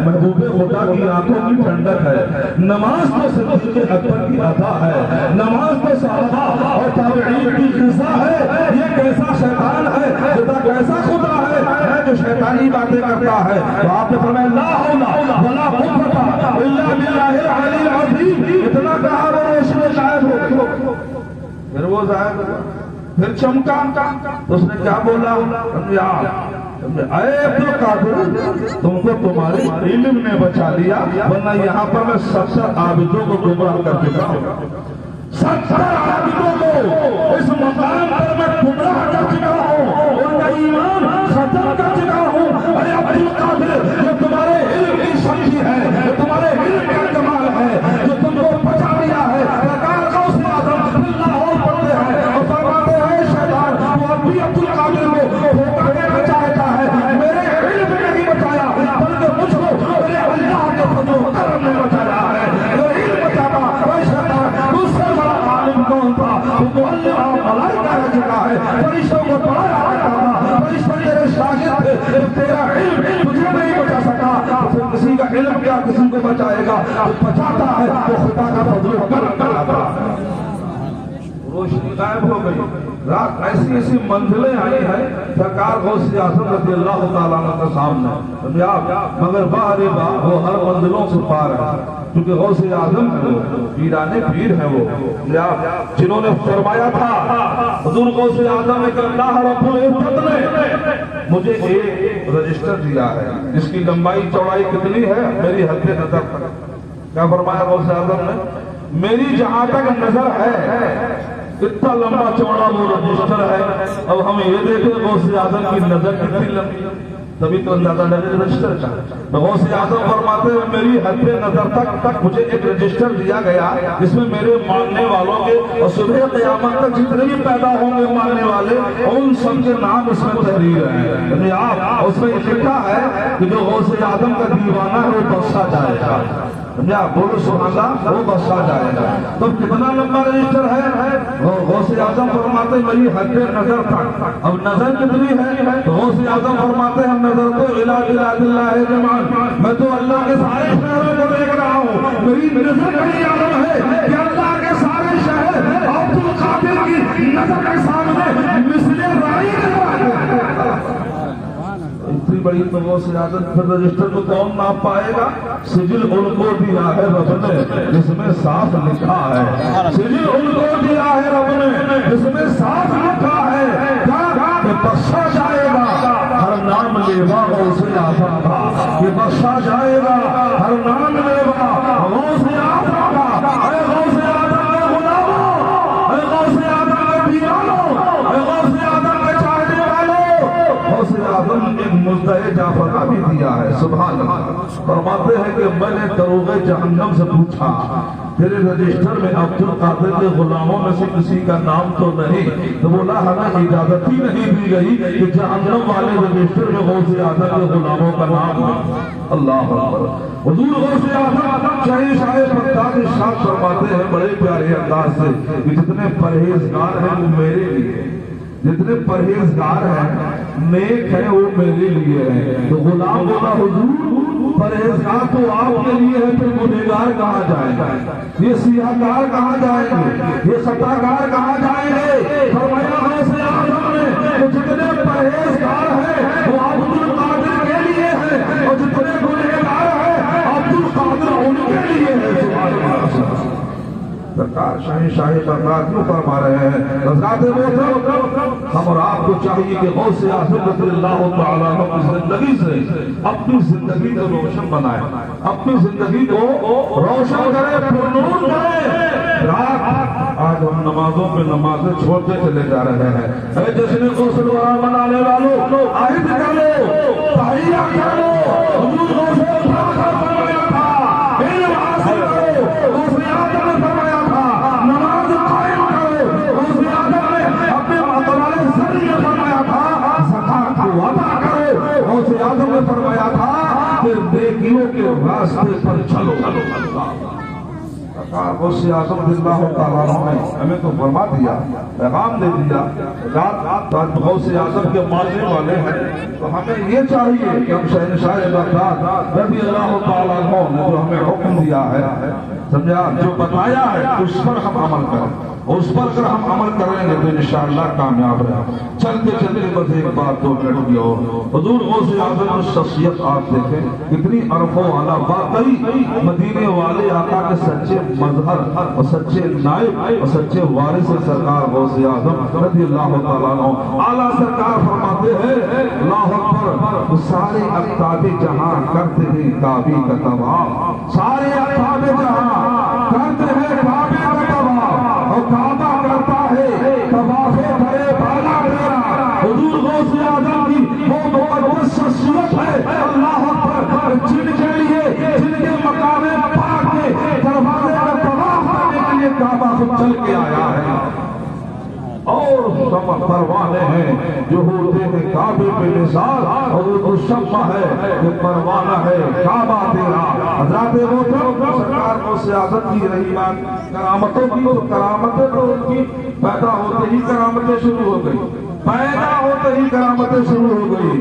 [SPEAKER 3] محبوب خدا کی آنکھوں کی ٹھنڈک ہے، نماز تو صدیق اکبر کی عطا ہے، نماز تو صحابہ اور تابعین کی غذا ہے، یہ کیسا شیطان ہے؟ خدا کیسا خدا ہے جو شیطانی باتیں کرتا ہے؟ تو آپ نے فرمایا لا حول ولا قوت الا باللہ العلی العظیم، اتنا کہا وہ روشنی غائب ہو، پھر وہ ظاہر ہوا، پھر چمکا، تو اس نے کیا بولا؟ اے عبد القادر تم کو تمہارے علم نے بچا لیا، ورنہ یہاں پر میں 70 عابدوں کو گمراہ کر چکا ہوں، 70 عابدوں کو اس مقام پر میں گمراہ کر چکا ہوں، ان کا ایمان ختم کر چکا ہوں۔ اے عبد القادر جو تمہارے علم کی شکتی ہے، جو تمہارے علم کا کمال ہے، جو تم کو بچا لیا ہے، عبد القادر کو دھوکہ دینا چاہتا ہے، میرے علم نے نہیں بچایا بلکہ مجھ کو میرے اللہ کے فضل و کرم نے بچایا ہے۔ اگر علم بچاتا اے شیطان تجھ سے بڑا عالم کون تھا؟ تو اللہ ملائکہ رہ چکا ہے، فرشتوں کو پڑھایا کرتا تھا، فرشتے تیرے شاگرد تھے، جب تیرا علم تجھے نہیں بچا سکا تو پھر کسی کا علم کیا کسی کو بچائے گا؟ جو بچاتا ہے وہ خدا کا فضل و کرم کراتا ہے۔ روشنی غائب ہو گئی، رات ایسی ایسی منزلیں آئی ہیں سرکار غوث اعظم رضی اللہ تعالیٰ عنہ کے سامنے، مگر باہر وہ ہر منزلوں سے پار ہے، کیونکہ غوث اعظم پیرانے پیر ہیں وہ، جنہوں نے فرمایا تھا حضور غوث اعظم نے کہ اللہ رب العزت نے مجھے ایک رجسٹر دیا ہے جس کی لمبائی چوڑائی کتنی ہے میری حد نظر تک۔ کیا فرمایا غوث اعظم نے؟ میری جہاں تک نظر ہے اتنا لمبا چوڑا وہ رجسٹر ہے، اب ہم یہ دیکھیں غوث اعظم کی نظر کتنی لمبی، تبھی تو اندازہ لگے رجسٹر کا۔ تو غوث اعظم فرماتے ہیں میری حد نظر تک مجھے ایک رجسٹر دیا گیا جس میں میرے ماننے والوں کے اور صبح قیامت تک جتنے بھی پیدا ہوں گے ماننے والے ان سب کے نام اس میں تحریر ہیں۔ آپ اس میں لکھا ہے کہ جو غوث اعظم کا دیوانہ ہے وہ بخشا جائے گا، بولو سبحان اللہ، وہ بخشا جائے گا۔ تو کتنا لمبا رجسٹر ہے؟ غوث اعظم فرماتے میری حد نظر تک، اب نظر کتنی ہے؟ تو غوث اعظم فرماتے ہیں نظر تو الہ اللہ جمعان، میں تو اللہ کے سارے شہروں کو دیکھ رہا ہوں، میری نظر بڑی عالم ہے کہ اللہ کے سارے شہر عبد القادر کی نظر کے سامنے مثل رائی اتنی بڑی تو سے عادت پھر رجسٹر کو کون ناپ پائے گا؟ سجل ان کو دیا ہے رب نے جس میں صاف لکھا ہے، سجل ان کو دیا ہے رب نے جس میں صاف لکھا ہے کہ بخشا جائے گا ہر نام لیوا غوث اعظم کا، کہ بخشا جائے گا ہر نام لیوا غوث اعظم کا۔ اے غوث اعظم کے غلاموں، اے غوث اعظم کے دیوانوں، اے غوث اعظم کے چاہنے والوں، غوث اعظم ایک مزدہ جعفر کا بھی دیا ہے۔ سبحان اللہ۔ فرماتے ہیں کہ میں نے دروغ جہنم سے پوچھا تیرے رجسٹر میں عبد القادر کے غلاموں میں سے کسی کا نام تو نہیں؟ تو بولا ہمیں اجازت ہی نہیں دی گئی کہ جہنم والے رجسٹر میں غوث اعظم کے غلاموں کا نام ہو۔ اللہ اکبر۔ حضور غوث اعظم شاہی شاہ بغداد ارشاد فرماتے ہیں بڑے پیارے انداز سے کہ جتنے پرہیزگار ہیں وہ میرے لیے، جتنے پرہیزگار ہیں نیک ہیں وہ میرے لیے ہیں۔ تو غلام بولا حضور پرہیزگار تو آپ کے لیے ہے، پھر گنہگار کہاں جائیں گے؟ یہ سیاہکار کہاں جائیں گے؟ یہ خطاکار کہاں جائیں گے؟ فرمایا غوث اعظم نے کہ جتنے پرہیزگار ہیں وہ عبد القادر کے لیے ہیں، اور جتنے گنہگار ہیں عبد القادر ان کے لیے ہے۔ سبحان اللہ۔ سرکار شاہی شاہی بغداد کیوں فرما رہے ہیں؟ حضرات محترم، ہم اور آپ کو چاہیے کہ غوث اعظم رضی اللہ تعالیٰ عنہ کی زندگی سے اپنی زندگی کو روشن بنائیں، اپنی زندگی کو روشن کریں، پرنور کریں۔ رات آج ہم نمازوں میں نمازیں چھوڑتے چلے جا رہے ہیں۔ اے جشن غسل منانے والوں، عہد کر لو، تحیہ کر لو۔ حضور غوث اعظم کا فرمایا تھا علم حاصل کرو، غوث اعظم نے فرمایا نماز قائم کرو، غوث اعظم نے اپنے ماتوالے سری میں فرمایا تھا زکات کو ادا کرو، غوث اعظم نے فرمایا تھا کہ نیکیوں کے راستے پر چلو۔ غوث اعظم رضی اللہ تعالیٰ عنہ نے ہمیں تو فرما دیا، پیغام دے دیا۔ رات غوث اعظم کے ماننے والے ہیں تو ہمیں یہ چاہیے کہ ہم شہنشاہ بغداد رضی اللہ تعالیٰ عنہ نے جو ہمیں حکم دیا ہے، سمجھا، جو بتایا ہے اس پر ہم عمل کریں، اس پر اگر ہم عمل کریں گے تو انشاءاللہ کامیاب رہیں۔ چلتے چلتے بس ایک بات 2 منٹ کی اور حضور غوث اعظم کی شخصیت آپ دیکھیں کتنی عرف و اعلیٰ، واقعی مدینے والے آقا کے سچے مظہر اور سچے نائب اور سچے وارث سرکار غوث اعظم رضی اللہ تعالیٰ عنہ۔ اعلیٰ سرکار فرماتے ہیں اللہ اکبر، سارے اقطاب جہاں کرتے ہیں کعبے کا طواف، سارے اقطاب جہاں کرتے ہیں کعبے کا طواف، اور کعبہ کرتا ہے طواف بڑے بالا تیرا۔ حضور غوث اعظم کی وہ مقدس شخصیت ہے اللہ اکبر، جن کے لیے، جن کے مقام پاک کے دروازے کا طواف کرنے کے لیے کعبہ کو چل کے آیا ہے، اور شمع پروانے ہیں جو ہوتے ہیں کعبے پہ نثار، اور وہ شمع ہے کہ پروانہ ہے کعبہ تیرا۔ حضرات محترم، سرکار غوث اعظم کی رہی بات کرامتوں کی، تو کرامتیں تو ان کی پیدا ہوتے ہی کرامتیں شروع ہو گئی، پیدا ہوتے ہی کرامتیں شروع ہو گئی۔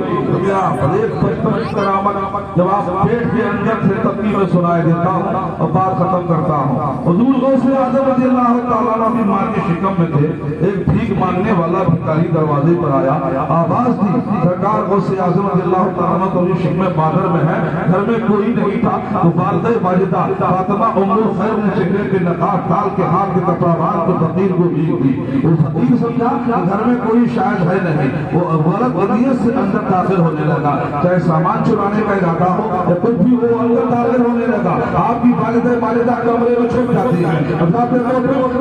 [SPEAKER 3] ایک بچپن کی کرامت جب آپ پیٹ کے اندر سے تقریب میں سنائے دیتا ہوں اور بات ختم کرتا ہوں۔ حضور غوث اعظم رضی اللہ تعالیٰ عنہ بھی ماں کے شکم میں تھے، ایک بھیک مانگنے والا بھکاری دروازے پر آیا، آواز دی سرکار غوث اعظم رضی اللہ تعالیٰ عنہ تو یہ شکم بادر میں ہے، گھر میں کوئی نہیں تھا، تو والدہ واجدہ فاطمہ ام الخیر نے چہرے پہ نقاب ڈال کے ہاتھ کے کپڑا باندھ کے فقیر کو بھیک دی۔ وہ فقیر سمجھا کہ گھر میں کوئی شاید ہے نہیں، وہ غلط ودیعت سے اندر داخل ہونے لگا، چاہے سامان چرانے کا ارادہ ہو یا کچھ بھی وہ اندر داخل ہونے لگا۔ آپ کی والدہ کمرے میں چھپ جاتی ہے،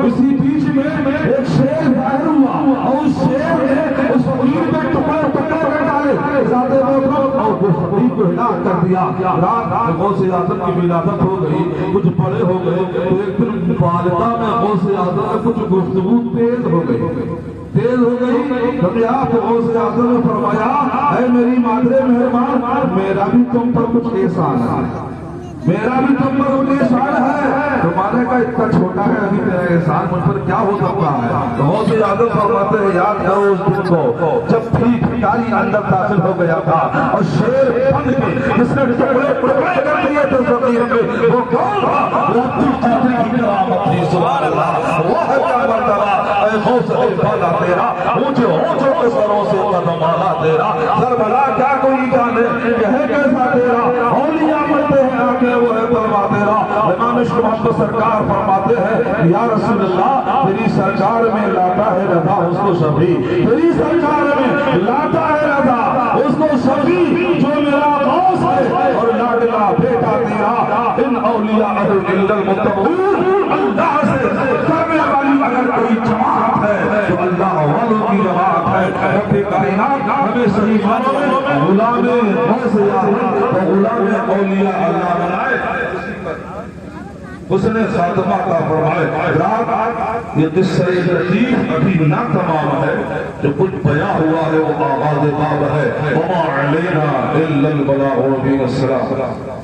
[SPEAKER 3] اسی بیچ میں ایک شیر ظاہر ہوا، اور اس شیر نے اس فقیر پہ ٹکڑے ٹکڑے کر ڈالے، اور اس فقیر کو ہلاک کر دیا۔ رات غوث اعظم کی ولادت ہو گئی، کچھ بڑے ہو گئے، تو ایک دن والدہ میں غوث اعظم میں کچھ گفتگو تیز ہو گئی، تبھی آپ غوث اعظم نے فرمایا اے میری مادر مہربان، میرا بھی تم پر کچھ احسان ہے، میرا بھی تم پر کچھ احسان ہے۔ تمہارے کا اتنا چھوٹا ہے، ابھی تیرا احسان مجھ پر کیا ہو سکتا ہے؟ غوث اعظم فرماتے ہیں یاد کرو اس دن کو جب بھیکاری اندر داخل ہو گیا تھا، اور شیر بن کے جس نے ٹکڑے ٹکڑے کر مدیت فقیر میں وہ کون تھا؟ ربی قدر کی کرامت تھی سبحان اللہ وہ ہے کیا مرتبہ اے غوث بالا تیرا اونچے اونچوں کے سروں سے قدم آلا تیرا کربلا کیا کوئی جانے کہ ہے کیسا تیرا اولیاء مرتے ہیں آگے وہ ہے طلبہ تیرا امام عشق محمد سرکار فرماتے ہیں یا رسول اللہ تیری سرکار میں لاتا ہے رضا اس کو شفیع تیری سرکار میں لاتا ہے رضا اس کو شفیع جو میرا غوث ہے اور لاڈلا بیٹا تیرا ان اولیاء الا المتقون اللہ سے کرنے والی اگر کوئی جماعت ہے تو اللہ والوں کی جماعت ہے رب کائنات ہمیں صحیح معنوں میں غلام غوث یا تو غلام اولیاء اللہ بنائے اس نے خاتمہ کا فرمائے رات یہ قصہ لطیف ابھی نہ تمام ہے جو کچھ بیان ہوا ہے وہ آغاز باب ہے وما علینا الا البلاغ والسلام